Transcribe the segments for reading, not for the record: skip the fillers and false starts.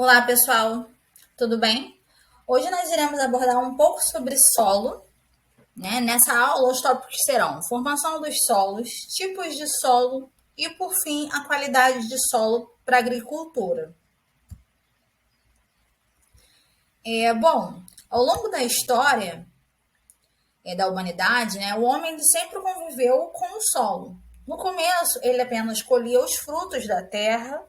Olá, pessoal, tudo bem? Hoje nós iremos abordar um pouco sobre solo, né? Nessa aula, os tópicos serão formação dos solos, tipos de solo e, por fim, a qualidade de solo para a agricultura. Bom, ao longo da história da humanidade, né, o homem sempre conviveu com o solo. No começo, ele apenas colhia os frutos da terra,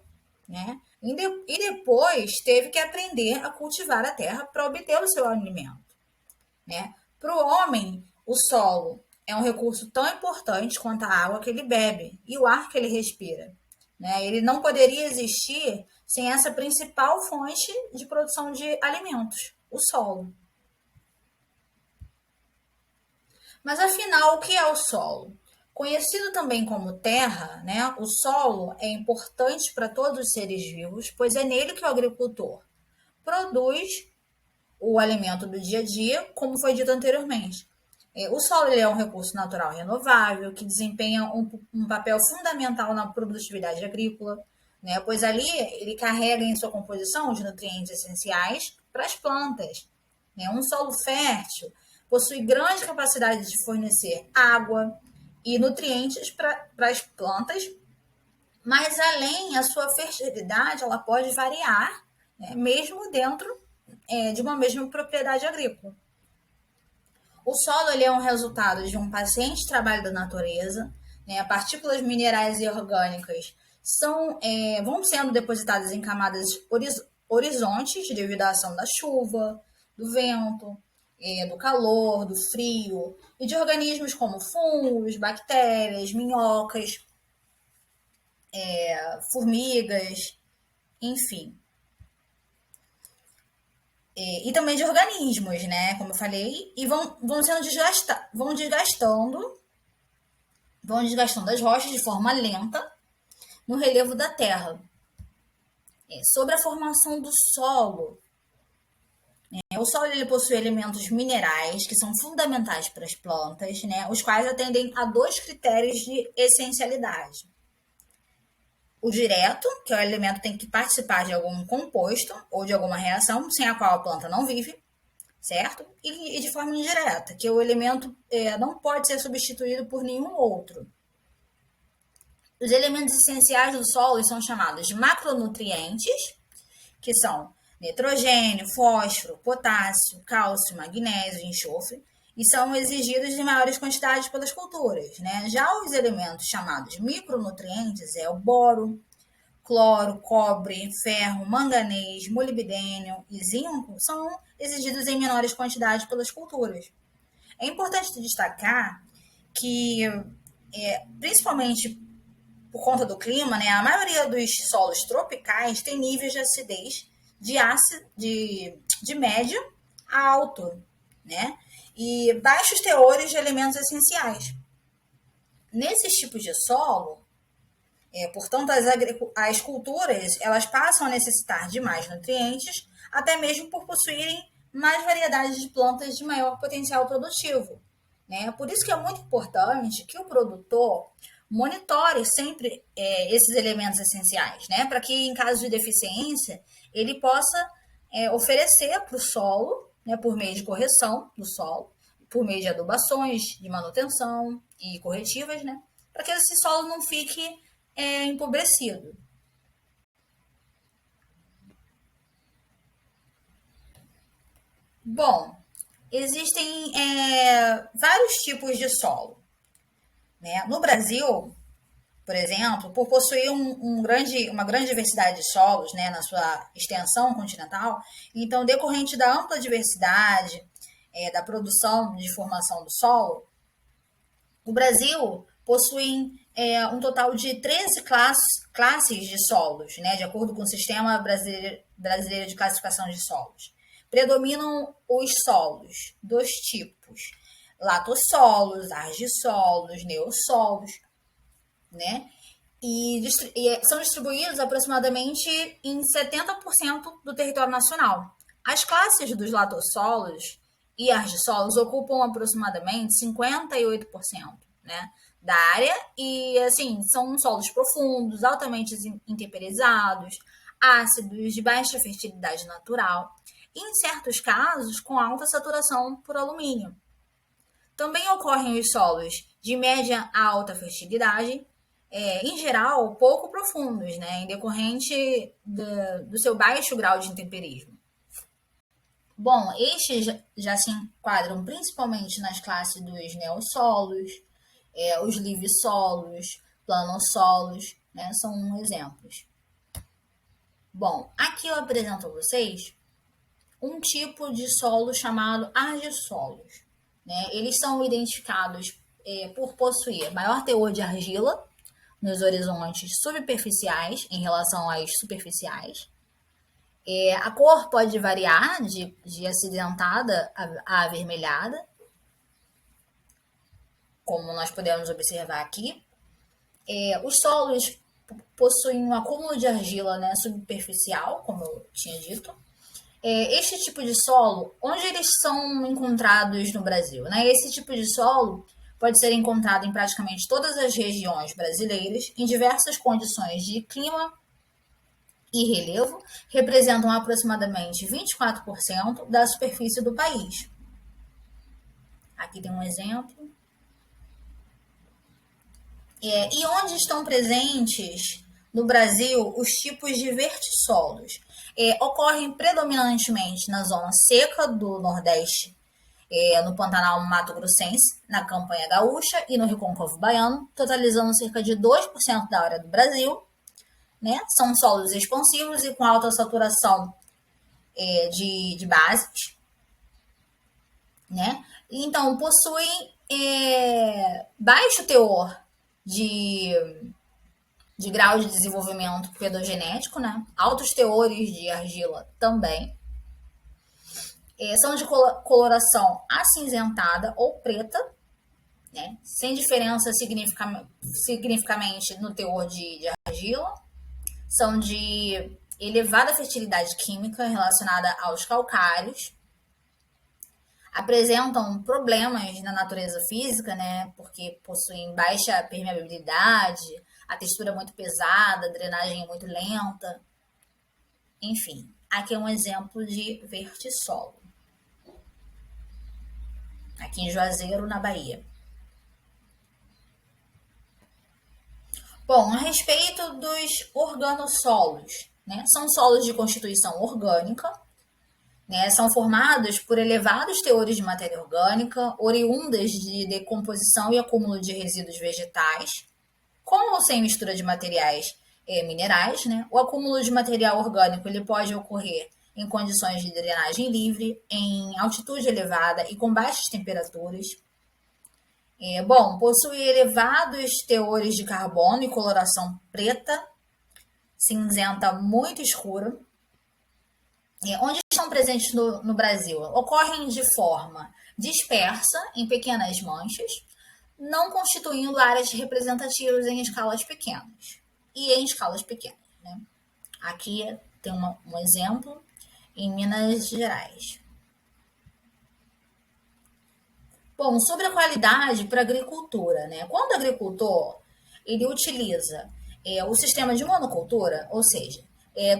né? E depois teve que aprender a cultivar a terra para obter o seu alimento, né? Para o homem, o solo é um recurso tão importante quanto a água que ele bebe e o ar que ele respira, né? Ele não poderia existir sem essa principal fonte de produção de alimentos, o solo. Mas afinal, o que é o solo? Conhecido também como terra, né, o solo é importante para todos os seres vivos, pois é nele que o agricultor produz o alimento do dia a dia, como foi dito anteriormente. O solo ele é um recurso natural renovável que desempenha um papel fundamental na produtividade agrícola, né, pois ali ele carrega em sua composição os nutrientes essenciais para as plantas. Né. Um solo fértil possui grande capacidade de fornecer água e nutrientes para as plantas, mas além a sua fertilidade ela pode variar, né, mesmo dentro de uma mesma propriedade agrícola. O solo ele é um resultado de um paciente trabalho da natureza, né? Partículas minerais e orgânicas vão sendo depositadas em camadas horizontes devido à ação da chuva, do vento, do calor, do frio, e de organismos como fungos, bactérias, minhocas, formigas, enfim. E também de organismos, né? Como eu falei, e vão sendo vão desgastando as rochas de forma lenta no relevo da terra. Sobre a formação do solo, o solo ele possui elementos minerais que são fundamentais para as plantas, né? Os quais atendem a dois critérios de essencialidade. O direto, que é o elemento que tem que participar de algum composto ou de alguma reação sem a qual a planta não vive, certo? E de forma indireta, que o elemento não pode ser substituído por nenhum outro. Os elementos essenciais do solo são chamados de macronutrientes, que são nitrogênio, fósforo, potássio, cálcio, magnésio e enxofre, e são exigidos em maiores quantidades pelas culturas. Né? Já os elementos chamados micronutrientes é o boro, cloro, cobre, ferro, manganês, molibdênio e zinco são exigidos em menores quantidades pelas culturas. É importante destacar que, principalmente por conta do clima, né, a maioria dos solos tropicais tem níveis de acidez de médio a alto, né, e baixos teores de elementos essenciais. Nesses tipos de solo, portanto, as culturas elas passam a necessitar de mais nutrientes, até mesmo por possuírem mais variedades de plantas de maior potencial produtivo. Né? Por isso que é muito importante que o produtor monitore sempre esses elementos essenciais, né? Para que em caso de deficiência ele possa oferecer para o solo, né, por meio de correção do solo, por meio de adubações, de manutenção e corretivas, né? Para que esse solo não fique empobrecido. Bom, existem vários tipos de solo. Né? No Brasil, por exemplo, por possuir uma grande diversidade de solos, né, na sua extensão continental, então, decorrente da ampla diversidade da produção de formação do solo, o Brasil possui um total de 13 classes de solos, né, de acordo com o Sistema Brasileiro de Classificação de Solos. Predominam os solos dos tipos latossolos, argissolos, neossolos, né? E são distribuídos aproximadamente em 70% do território nacional. As classes dos latossolos e argissolos ocupam aproximadamente 58%, né, da área e, assim, são solos profundos, altamente intemperizados, ácidos de baixa fertilidade natural e, em certos casos, com alta saturação por alumínio. Também ocorrem os solos de média a alta fertilidade, em geral, pouco profundos, né, em decorrente do seu baixo grau de intemperismo. Bom, estes já se enquadram principalmente nas classes dos neossolos, os livissolos, planossolos, né, são exemplos. Bom, aqui eu apresento a vocês um tipo de solo chamado argissolos. Né? Eles são identificados por possuir maior teor de argila nos horizontes superficiais em relação às superficiais. A cor pode variar de acinzentada a avermelhada, como nós podemos observar aqui. Os solos possuem um acúmulo de argila, né, superficial, como eu tinha dito. Este tipo de solo, onde eles são encontrados no Brasil? Né? Esse tipo de solo pode ser encontrado em praticamente todas as regiões brasileiras, em diversas condições de clima e relevo, representam aproximadamente 24% da superfície do país. Aqui tem um exemplo. E onde estão presentes no Brasil os tipos de vertissolos? Ocorrem predominantemente na zona seca do Nordeste, no Pantanal Mato Grossense, na Campanha Gaúcha e no Recôncavo Baiano, totalizando cerca de 2% da área do Brasil. Né? São solos expansivos e com alta saturação de bases. Né? Então, possuem baixo teor de grau de desenvolvimento pedogenético, né? Altos teores de argila também. São de coloração acinzentada ou preta, né? Sem diferença significativamente no teor de argila. São de elevada fertilidade química relacionada aos calcários. Apresentam problemas na natureza física, né? Porque possuem baixa permeabilidade, a textura é muito pesada, a drenagem é muito lenta. Enfim, aqui é um exemplo de vertissolo. Aqui em Juazeiro, na Bahia. Bom, a respeito dos organossolos, né? São solos de constituição orgânica, né, são formados por elevados teores de matéria orgânica, oriundas de decomposição e acúmulo de resíduos vegetais, com ou sem mistura de materiais minerais. Né? O acúmulo de material orgânico ele pode ocorrer em condições de drenagem livre, em altitude elevada e com baixas temperaturas. Possui elevados teores de carbono e coloração preta, cinzenta muito escura. Onde estão presentes no Brasil? Ocorrem de forma dispersa, em pequenas manchas, não constituindo áreas representativas em escalas pequenas. E em escalas pequenas. Né? Aqui tem um exemplo em Minas Gerais. Bom, sobre a qualidade para a agricultura. Né? Quando o agricultor ele utiliza o sistema de monocultura, ou seja,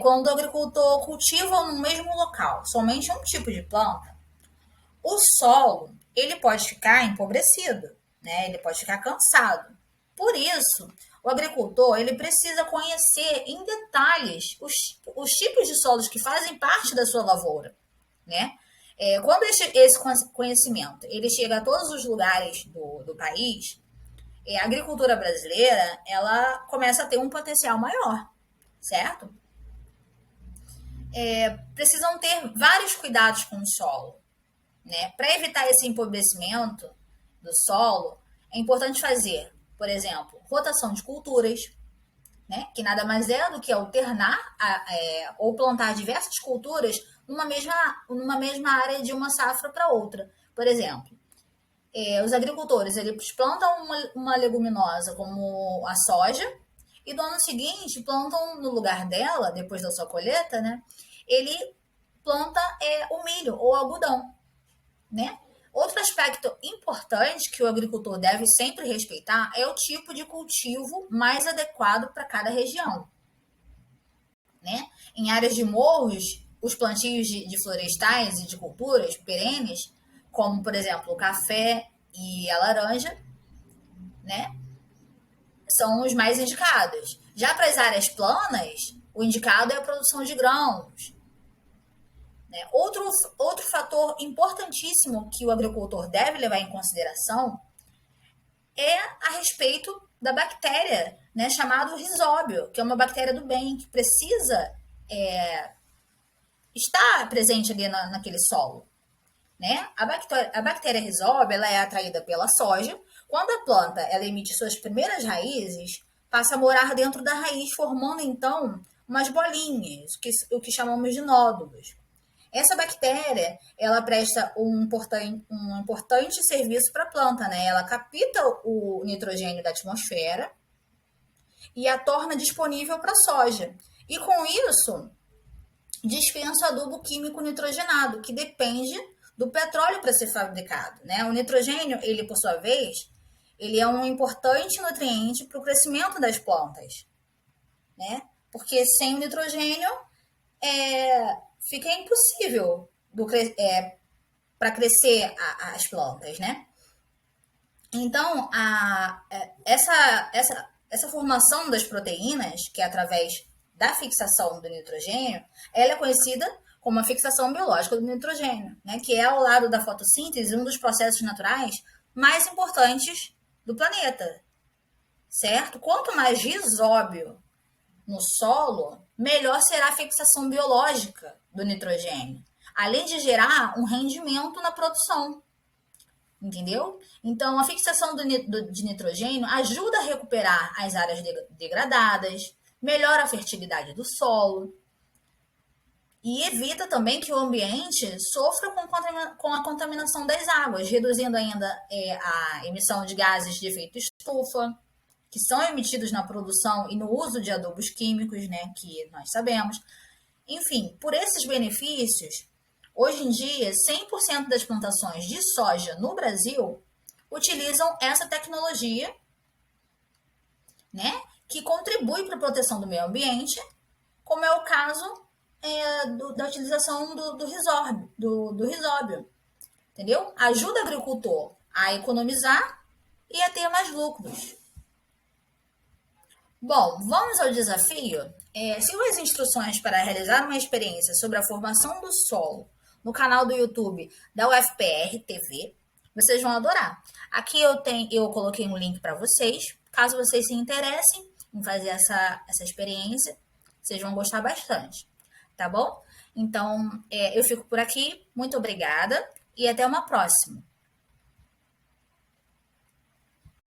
quando o agricultor cultiva no mesmo local somente um tipo de planta, o solo ele pode ficar empobrecido, né? Ele pode ficar cansado. Por isso, o agricultor ele precisa conhecer em detalhes os tipos de solos que fazem parte da sua lavoura. Né? Quando esse conhecimento ele chega a todos os lugares do país, a agricultura brasileira ela começa a ter um potencial maior, certo? Precisam ter vários cuidados com o solo. Né? Para evitar esse empobrecimento do solo, é importante fazer, por exemplo, rotação de culturas, né? Que nada mais é do que alternar ou plantar diversas culturas numa mesma área de uma safra para outra. Por exemplo, os agricultores eles plantam uma leguminosa como a soja, e no ano seguinte plantam no lugar dela, depois da sua colheita, né? Ele planta o milho ou o algodão, né? Outro aspecto importante que o agricultor deve sempre respeitar é o tipo de cultivo mais adequado para cada região. né? Em áreas de morros, os plantios de florestais e de culturas perenes, como, por exemplo, o café e a laranja, né? São os mais indicados. Já para as áreas planas, o indicado é a produção de grãos, né? Outro fator importantíssimo que o agricultor deve levar em consideração é a respeito da bactéria, né, chamada risóbio, que é uma bactéria do bem, que precisa estar presente ali naquele solo. Né? A bactéria risóbio ela é atraída pela soja. Quando a planta ela emite suas primeiras raízes, passa a morar dentro da raiz, formando então umas bolinhas, o que chamamos de nódulos. Essa bactéria, ela presta um importante serviço para a planta, né? Ela capta o nitrogênio da atmosfera e a torna disponível para a soja. E com isso, dispensa o adubo químico nitrogenado, que depende do petróleo para ser fabricado, né? O nitrogênio, ele por sua vez, ele é um importante nutriente para o crescimento das plantas, né? Porque sem o nitrogênio fica impossível para crescer as plantas, né? Então, essa formação das proteínas, que é através da fixação do nitrogênio, ela é conhecida como a fixação biológica do nitrogênio, né? Que é, ao lado da fotossíntese, um dos processos naturais mais importantes do planeta, certo? Quanto mais risóbio no solo, melhor será a fixação biológica do nitrogênio, além de gerar um rendimento na produção. Entendeu? Então, a fixação de nitrogênio ajuda a recuperar as áreas degradadas, melhora a fertilidade do solo e evita também que o ambiente sofra com a contaminação das águas, reduzindo ainda a emissão de gases de efeito estufa, que são emitidos na produção e no uso de adubos químicos, né, que nós sabemos. Enfim, por esses benefícios, hoje em dia, 100% das plantações de soja no Brasil utilizam essa tecnologia, né, que contribui para a proteção do meio ambiente, como é o caso da utilização do risóbio, entendeu? Ajuda o agricultor a economizar e a ter mais lucros. Bom, vamos ao desafio? Siga as instruções para realizar uma experiência sobre a formação do solo no canal do YouTube da UFPR TV. Vocês vão adorar. Aqui eu coloquei um link para vocês. Caso vocês se interessem em fazer essa experiência, vocês vão gostar bastante. Tá bom? Então, eu fico por aqui. Muito obrigada e até uma próxima.